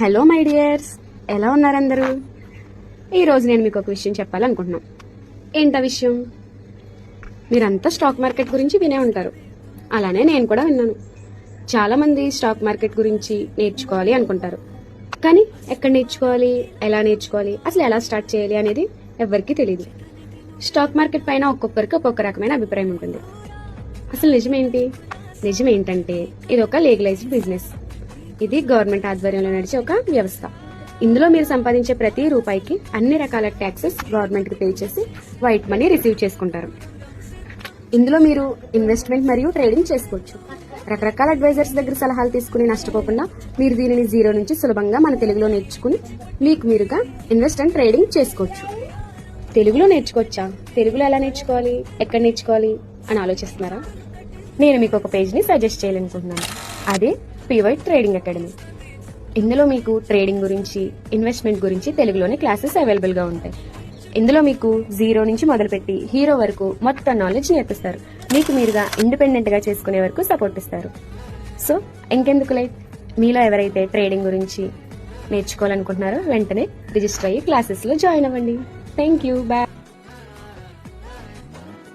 Hello my dears, ఎలా ఉన్నారు అందరూ? ఈరోజు నేను మీకు ఒక విషయం చెప్పాలనుకుంటున్నాను. ఏంటా విషయం? మీరంతా స్టాక్ మార్కెట్ గురించి వినే ఉంటారు. అలానే నేను కూడా విన్నాను. చాలామంది స్టాక్ మార్కెట్ గురించి నేర్చుకోవాలి అనుకుంటారు. కానీ ఎక్కడ నేర్చుకోవాలి, ఎలా నేర్చుకోవాలి, అసలు ఎలా స్టార్ట్ చేయాలి అనేది ఎవరికీ తెలియదు. స్టాక్ మార్కెట్ పైన ఒక్కొక్కరికి ఒక్కొక్క రకమైన అభిప్రాయం ఉంటుంది. అసలు నిజమేంటి? నిజం ఏంటంటే ఇది ఒక లీగలైజ్డ్ బిజినెస్. ఇది గవర్నమెంట్ ఆధ్వర్యంలో నడిచే ఒక వ్యవస్థ. ఇందులో మీరు సంపాదించే ప్రతి రూపాయికి అన్ని రకాల ట్యాక్సెస్ గవర్నమెంట్ కి పే చేసి వైట్ మనీ రిసీవ్ చేసుకుంటారు. ఇందులో మీరు ఇన్వెస్ట్మెంట్ మరియు ట్రేడింగ్ చేసుకోవచ్చు. రకరకాల అడ్వైజర్స్ దగ్గర సలహాలు తీసుకుని నష్టపోకుండా మీరు దీనిని జీరో నుంచి సులభంగా మన తెలుగులో నేర్చుకుని మీకు మీరుగా ఇన్వెస్ట్ అండ్ ట్రేడింగ్ చేసుకోవచ్చు. తెలుగులో నేర్చుకోవచ్చా? తెలుగులో ఎలా నేర్చుకోవాలి, ఎక్కడ నేర్చుకోవాలి అని ఆలోచిస్తున్నారా? నేను మీకు ఒక పేజ్ని సజెస్ట్ చేయాలనుకుంటున్నాను. అదే పీవైట్ ట్రేడింగ్ అకాడమీ. ఇందులో మీకు ట్రేడింగ్ గురించి, ఇన్వెస్ట్మెంట్ గురించి తెలుగులోనే క్లాసెస్ అవైలబుల్ గా ఉంటాయి. ఇందులో మీకు జీరో నుంచి మొదలుపెట్టి హీరో వరకు మొత్తం నాలెడ్జ్ నేర్పిస్తారు. మీకు మీరుగా ఇండిపెండెంట్ గా చేసుకునే వరకు సపోర్ట్ ఇస్తారు. సో ఇంకెందుకు లేట్, మీలో ఎవరైతే ట్రేడింగ్ గురించి నేర్చుకోవాలనుకుంటున్నారో వెంటనే రిజిస్టర్ అయ్యి క్లాసెస్ లో జాయిన్ అవ్వండి. Thank you. బాయ్.